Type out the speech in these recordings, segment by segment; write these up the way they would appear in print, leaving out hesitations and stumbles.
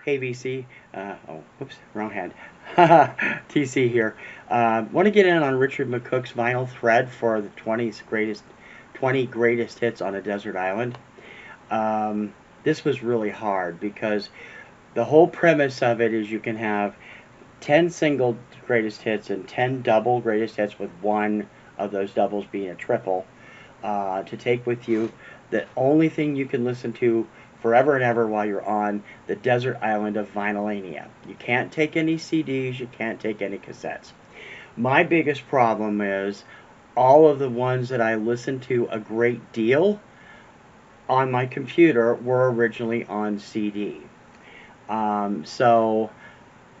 Hey VC, oh, whoops, wrong hand. TC here. Want to get in on Richard McCook's vinyl thread for the 20 greatest hits on a desert island. This was really hard because the whole premise of it is you can have 10 single greatest hits and 10 double greatest hits, with one of those doubles being a triple, to take with you. The only thing you can listen to forever and ever while you're on the desert island of Vinylania. You can't take any CDs, you can't take any cassettes. My biggest problem is all of the ones that I listen to a great deal on my computer were originally on CD. So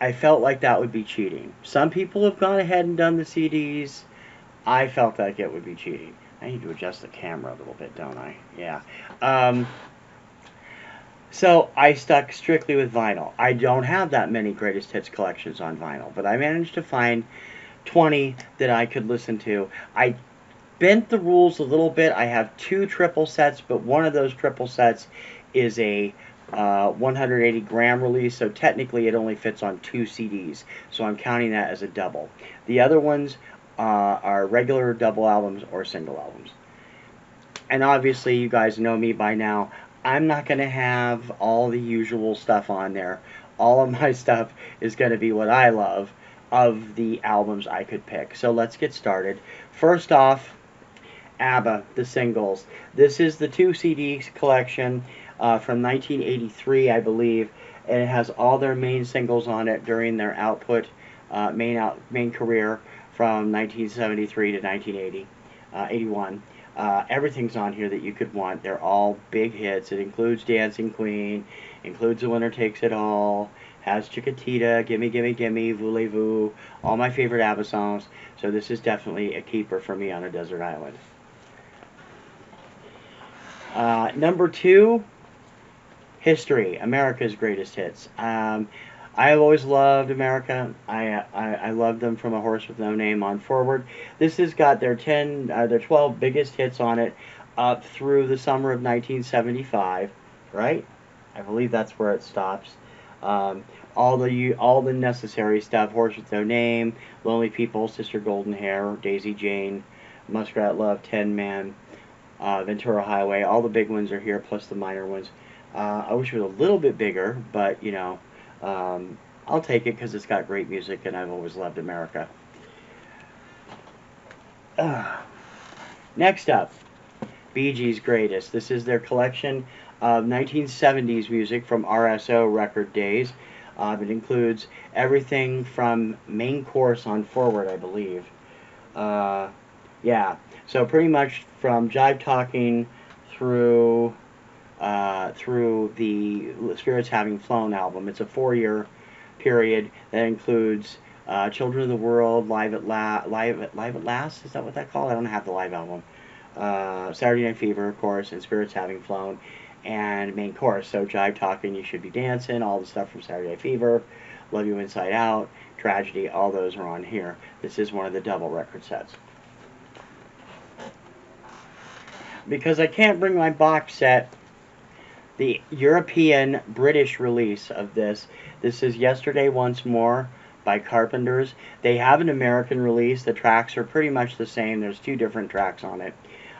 I felt like that would be cheating. Some people have gone ahead and done the CDs. I felt like it would be cheating. I need to adjust the camera a little bit, don't I? Yeah. So I stuck strictly with vinyl. I don't have that many greatest hits collections on vinyl, but I managed to find 20 that I could listen to. I bent the rules a little bit. I have two triple sets, but one of those triple sets is a 180 gram release, so technically it only fits on two CDs, so I'm counting that as a double. The other ones are regular double albums or single albums. And obviously you guys know me by now. I'm not going to have all the usual stuff on there. All of my stuff is going to be what I love of the albums I could pick. So let's get started. First off, ABBA The Singles. This is the 2 CD collection from 1983, I believe, and it has all their main singles on it during their main career from 1973 to 1981. Everything's on here that you could want. They're all big hits. It includes Dancing Queen, includes The Winner Takes It All, has Chiquitita, Gimme Gimme Gimme, Voulez-Vous, all my favorite ABBA songs. So this is definitely a keeper for me on a desert island. Number 2, History, America's Greatest Hits. I have always loved America. I loved them from A Horse with No Name on forward. This has got their 12 biggest hits on it up through the summer of 1975, right? I believe that's where it stops. All the necessary stuff: Horse with No Name, Lonely People, Sister Golden Hair, Daisy Jane, Muskrat Love, Tin Man, Ventura Highway. All the big ones are here, plus the minor ones. I wish it was a little bit bigger, but you know, I'll take it because it's got great music, and I've always loved America. Next up, BGs Greatest. This is their collection of 1970s music from RSO record days. It includes everything from Main Course on forward, I believe. Yeah, so pretty much from Jive Talking through the Spirits Having Flown album. It's a 4-year period that includes Children of the World, Live at Last, is that what that called? I don't have the live album. Saturday Night Fever, of course, and Spirits Having Flown, and Main Course. So Jive Talking, You Should Be Dancing, all the stuff from Saturday Night Fever, Love You Inside Out, Tragedy, all those are on here. This is one of the double record sets. Because I can't bring my box set, the European British release of this is Yesterday Once More by Carpenters. They have an American release. The tracks are pretty much the same. There's 2 different tracks on it.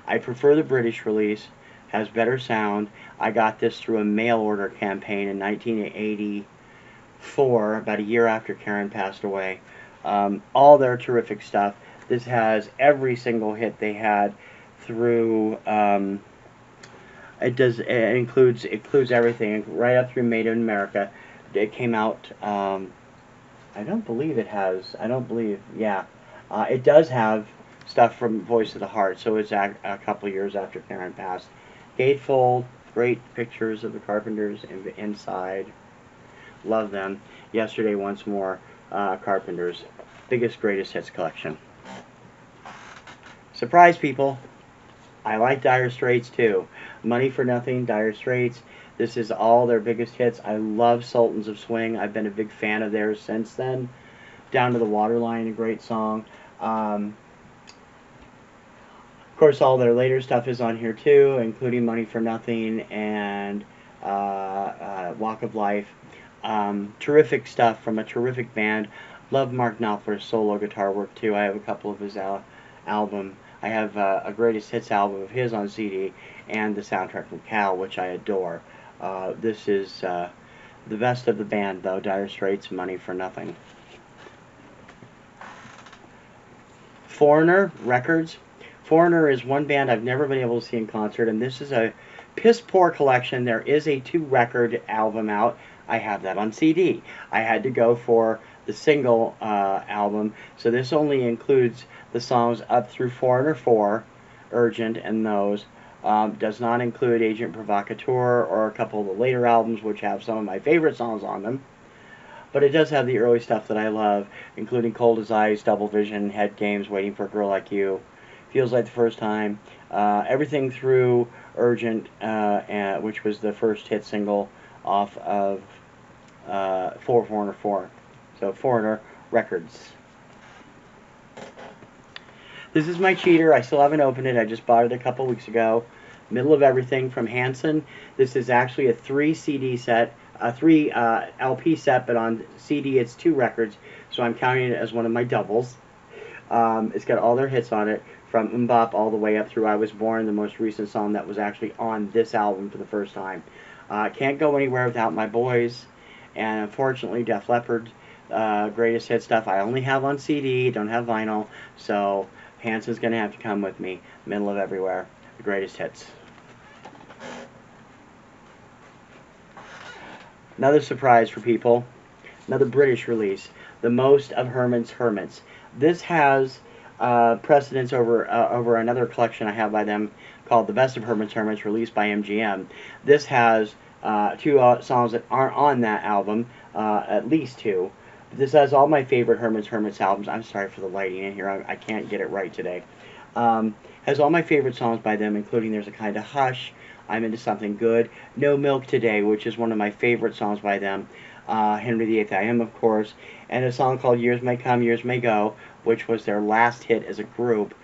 I prefer the British release. Has better sound. I got this through a mail order campaign in 1984, about a year after Karen passed away. All their terrific stuff. This has every single hit they had through it includes everything right up through Made in America. It came out, I don't believe it does have stuff from Voice of the Heart, so it's a couple years after Karen passed. Gatefold, great pictures of the Carpenters inside. Love them. Yesterday Once More, Carpenters, biggest greatest hits collection. Surprise, people! I like Dire Straits too. Money for Nothing, Dire Straits. This is all their biggest hits. I love Sultans of Swing. I've been a big fan of theirs since then. Down to the Waterline, a great song. Of course, all their later stuff is on here too, including Money for Nothing and Walk of Life. Terrific stuff from a terrific band. Love Mark Knopfler's solo guitar work too. I have a couple of his album. I have a greatest hits album of his on CD and the soundtrack from Cal, which I adore. This is the best of the band, though. Dire Straits, Money for Nothing. Foreigner Records. Foreigner is one band I've never been able to see in concert, and this is a piss poor collection. There is a 2-record album out. I have that on CD. I had to go for the single album, so this only includes the songs up through Foreigner 4, Urgent, and those. Does not include Agent Provocateur or a couple of the later albums, which have some of my favorite songs on them. But it does have the early stuff that I love, including Cold as Ice, Double Vision, Head Games, Waiting for a Girl Like You, Feels Like the First Time, everything through Urgent, which was the first hit single off of Foreigner 4. So Foreigner Records. This is my cheater. I still haven't opened it. I just bought it a couple weeks ago. Middle of Everything from Hanson. This is actually a 3 CD set, a 3 LP set, but on CD it's 2 records, so I'm counting it as one of my doubles. It's got all their hits on it, from Mbop all the way up through I Was Born, the most recent song that was actually on this album for the first time. Can't Go Anywhere Without My Boys, and unfortunately Def Leppard greatest hit stuff I only have on CD, don't have vinyl, so Hanson's going to have to come with me. Middle of Everywhere, the greatest hits. Another surprise for people, another British release, the Most of Hermes. This has precedence over another collection I have by them called The Best of Hermes, released by MGM. This has 2 songs that aren't on that album, at least 2. This has all my favorite Hermes albums. I'm sorry for the lighting in here. I can't get it right today. Has all my favorite songs by them, including There's a Kind of Hush, I'm Into Something Good, No Milk Today, which is one of my favorite songs by them, Henry VIII I Am, of course, and a song called Years May Come, Years May Go, which was their last hit as a group.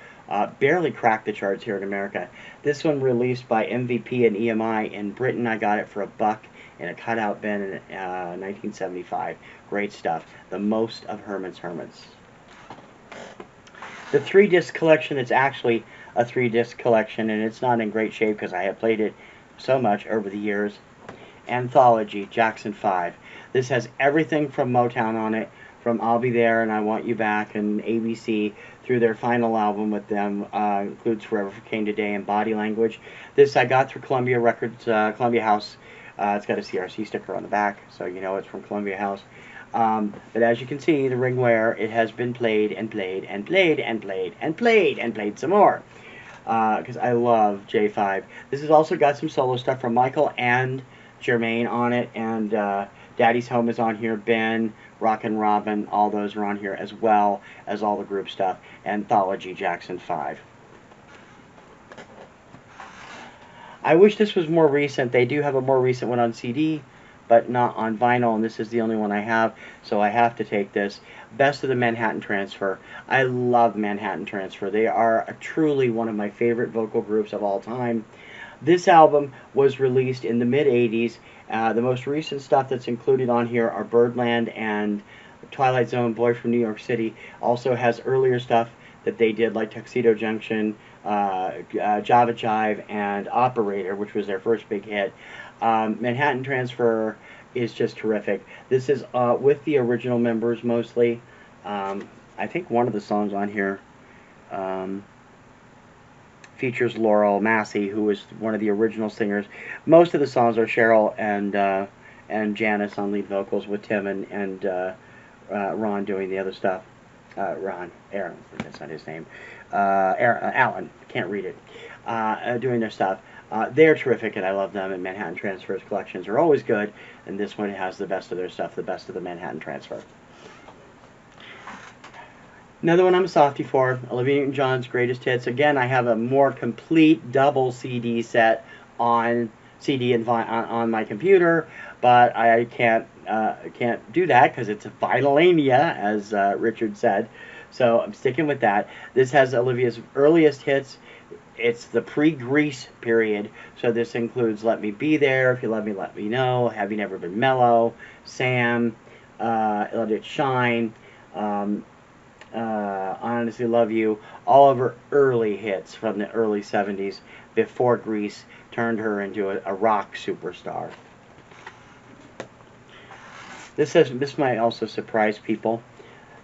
Barely cracked the charts here in America. This one released by MVP and EMI in Britain. I got it for $1 in a cutout bin in 1975. Great stuff. The Most of Hermes. The 3-disc collection, it's actually a 3-disc collection, and it's not in great shape because I have played it so much over the years. Anthology Jackson 5. This has everything from Motown on it, from I'll Be There and I Want You Back and ABC, through their final album with them, includes Forever Came Today and Body Language. This I got through Columbia Records, Columbia House. It's got a CRC sticker on the back, so you know it's from Columbia House. But as you can see, the ringware, it has been played and played and played and played and played and played some more. Because I love J5. This has also got some solo stuff from Michael and Jermaine on it, and Daddy's Home is on here, Ben, Rockin' Robin, all those are on here, as well as all the group stuff. Anthology Jackson 5. I wish this was more recent. They do have a more recent one on CD, but not on vinyl, and this is the only one I have, so I have to take this. Best of the Manhattan Transfer. I love Manhattan Transfer. They are truly one of my favorite vocal groups of all time. This album was released in the mid-'80s. The most recent stuff that's included on here are Birdland and Twilight Zone, Boy from New York City. Also has earlier stuff that they did, like Tuxedo Junction, Java Jive, and Operator, which was their first big hit. Manhattan Transfer is just terrific. This is with the original members mostly. I think one of the songs on here features Laurel Massey, who was one of the original singers. Most of the songs are Cheryl and Janice on lead vocals, with Tim and Ron doing the other stuff. Aaron, that's not his name. Alan, can't read it. Doing their stuff. They're terrific, and I love them, and Manhattan Transfer's collections are always good, and this one has the best of their stuff, the best of the Manhattan Transfer. Another one I'm a softie for, Olivia Newton-John's Greatest Hits. Again, I have a more complete double CD set on CD and on my computer, but I can't do that because it's a Vinylania, as Richard said. So I'm sticking with that. This has Olivia's earliest hits, it's the pre-Grease period, so this includes Let Me Be There, If You Love Me, Let Me Know, Have You Never Been Mellow, Sam, Let It Shine, I Honestly Love You, all of her early hits from the early 70s before Grease turned her into a rock superstar. This might also surprise people.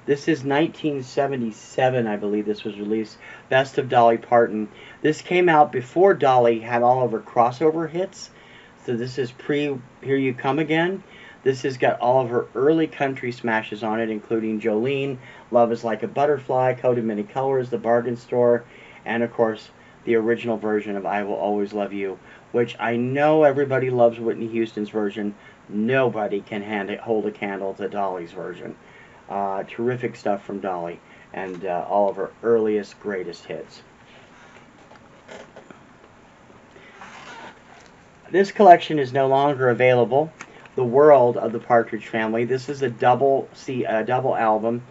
This is 1977, I believe this was released. Best of Dolly Parton. This came out before Dolly had all of her crossover hits. So this is pre Here You Come Again. This has got all of her early country smashes on it, including Jolene, Love Is Like a Butterfly, Coat in Many Colors, The Bargain Store, and of course the original version of I Will Always Love You, which I know everybody loves Whitney Houston's version. Nobody can hold a candle to Dolly's version. Terrific stuff from Dolly and all of her earliest, greatest hits. This collection is no longer available. The World of the Partridge Family. This is a double album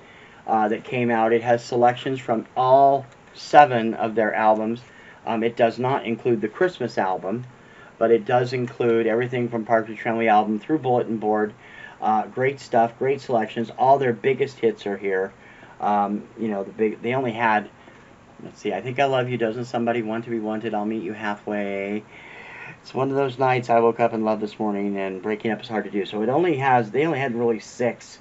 that came out. It has selections from all 7 of their albums. It does not include the Christmas album, but it does include everything from Partridge Family album through Bulletin Board. Great stuff, great selections. All their biggest hits are here. They only had, let's see, I Think I Love You, Doesn't Somebody Want to Be Wanted, I'll Meet You Halfway. It's one of those nights I woke up in love this morning, and breaking up is hard to do. So they only had really 6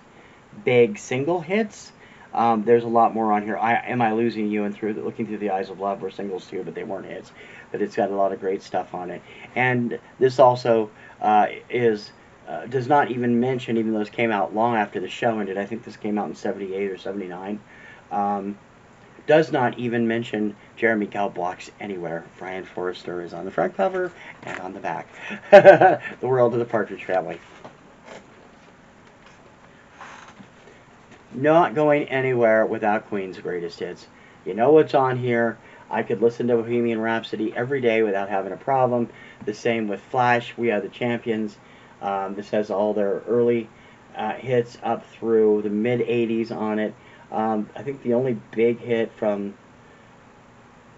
big single hits. There's a lot more on here. Am I Losing You and Looking Through the Eyes of Love were singles too, but they weren't hits. But it's got a lot of great stuff on it. And this also does not even mention, even though this came out long after the show ended, I think this came out in 78 or 79, does not even mention Jeremy Galblox anywhere. Brian Forrester is on the front cover and on the back. The World of the Partridge Family. Not going anywhere without Queen's Greatest Hits. You know what's on here. I could listen to Bohemian Rhapsody every day without having a problem. The same with Flash, We Are the Champions. This has all their early hits up through the mid-80s on it. I think the only big hit from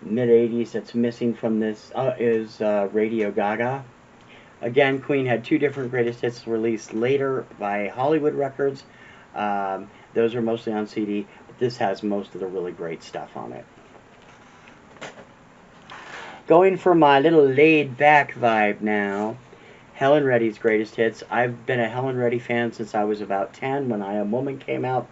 mid-80s that's missing from this is Radio Gaga. Again, Queen had 2 different greatest hits released later by Hollywood Records. Those are mostly on CD, but this has most of the really great stuff on it. Going for my little laid-back vibe now. Helen Reddy's greatest hits. I've been a Helen Reddy fan since I was about 10 when I Am Woman came out.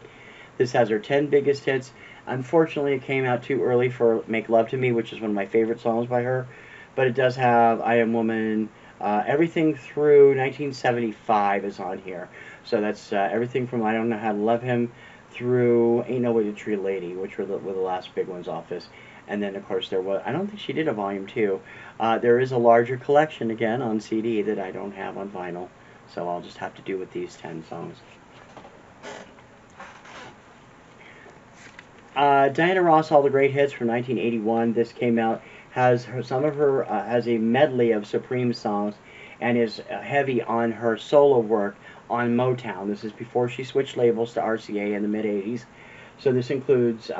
This has her 10 biggest hits. Unfortunately, it came out too early for Make Love to Me, which is one of my favorite songs by her. But it does have I Am Woman. Everything through 1975 is on here. So that's everything from I Don't Know How to Love Him through Ain't No Way to Treat a Lady, which were the last big ones off this. And then, of course, there was, I don't think she did a volume 2. There is a larger collection, again, on CD that I don't have on vinyl. So I'll just have to do with these 10 songs. Diana Ross, All the Great Hits from 1981. This came out, has a medley of Supreme songs, and is heavy on her solo work on Motown. This is before she switched labels to RCA in the mid-80s. So this includes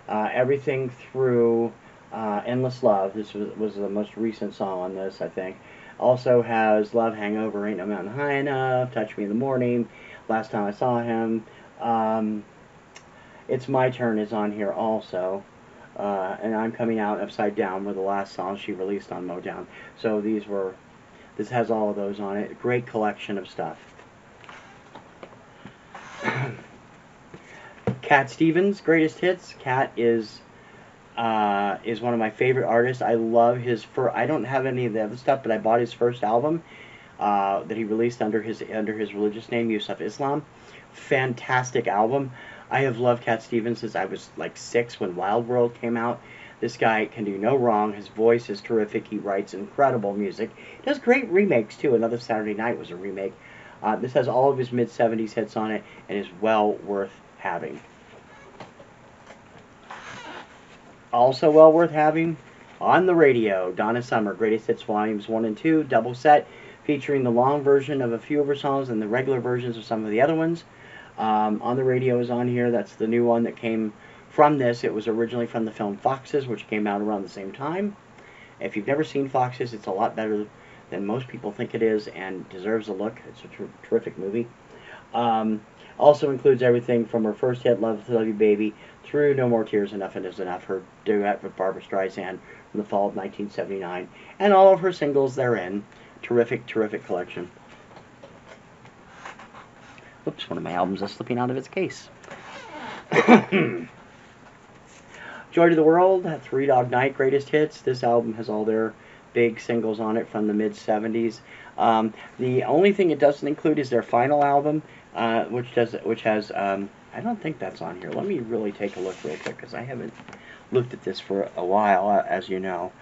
everything through Endless Love. This was the most recent song on this, I think. Also has Love Hangover, Ain't No Mountain High Enough, Touch Me in the Morning, Last Time I Saw Him. It's My Turn is on here also. And I'm Coming Out Upside Down were the last songs she released on Motown. So this has all of those on it. Great collection of stuff. Cat Stevens, greatest hits. Cat is one of my favorite artists. I love his I don't have any of the other stuff, but I bought his first album that he released under his religious name, Yusuf Islam. Fantastic album. I have loved Cat Stevens since I was like 6 when Wild World came out. This guy can do no wrong. His voice is terrific. He writes incredible music. He does great remakes too. Another Saturday Night was a remake. This has all of his mid-70s hits on it and is well worth having. Also well worth having, on the radio, Donna Summer, Greatest Hits Volumes 1 and 2, double set, featuring the long version of a few of her songs and the regular versions of some of the other ones. On the radio is on here. That's the new one that came from this. It was originally from the film Foxes, which came out around the same time. If you've never seen Foxes, it's a lot better than most people think it is and deserves a look. It's a terrific movie. Also includes everything from her first hit, Love You Baby, through No More Tears, Enough Is Enough, her duet with Barbra Streisand from the fall of 1979, and all of her singles therein. Terrific, terrific collection. Oops, one of my albums is slipping out of its case. Joy to the World, Three Dog Night Greatest Hits. This album has all their big singles on it from the mid-70s. The only thing it doesn't include is their final album, which has I don't think that's on here. Let me really take a look real quick, because I haven't looked at this for a while, as you know.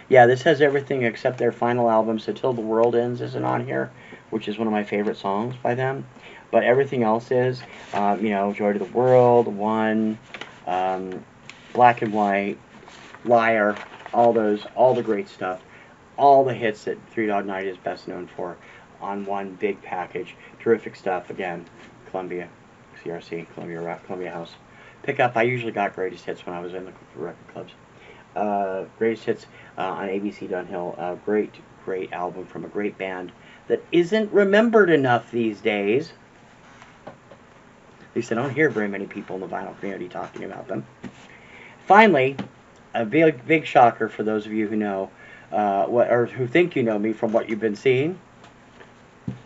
Yeah, this has everything except their final album, so Till the World Ends isn't on here, which is one of my favorite songs by them. But everything else is, you know, Joy to the World, One, Black and White, Liar, all the great stuff, all the hits that Three Dog Night is best known for on one big package. Terrific stuff. Again, Columbia, CRC, Columbia House. Pick up. I usually got Greatest Hits when I was in the record clubs. Greatest Hits on ABC Dunhill. Great album from a great band that isn't remembered enough these days. At least I don't hear very many people in the vinyl community talking about them. Finally, a big shocker for those of you who know or who think you know me from what you've been seeing.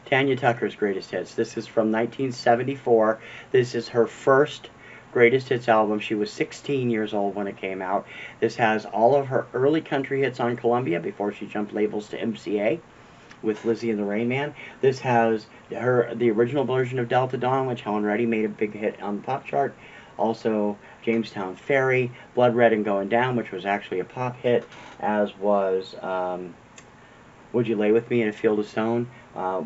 Tanya Tucker's Greatest Hits. This is from 1974. This is her first Greatest Hits album. She was 16 years old when it came out. This has all of her early country hits on Columbia before she jumped labels to MCA with Lizzie and the Rain Man. This has the original version of Delta Dawn, which Helen Reddy made a big hit on the pop chart. Also, Jamestown Ferry, Blood Red and Going Down, which was actually a pop hit, as was Would You Lay With Me in a Field of Stone,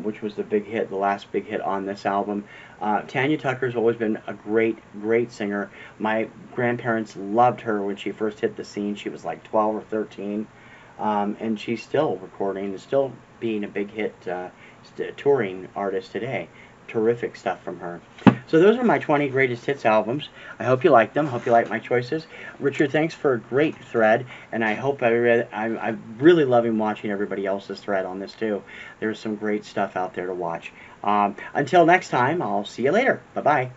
which was the big hit, the last big hit on this album. Tanya Tucker's always been a great singer. My grandparents loved her when she first hit the scene. She was like 12 or 13, and she's still recording and still being a big hit touring artist today. Terrific stuff from her. So those are my 20 greatest hits albums. I hope you like them. Hope you like my choices. Richard, thanks for a great thread, and I hope I'm really loving watching everybody else's thread on this too. There's some great stuff out there to watch. Until next time, I'll see you later. Bye-bye.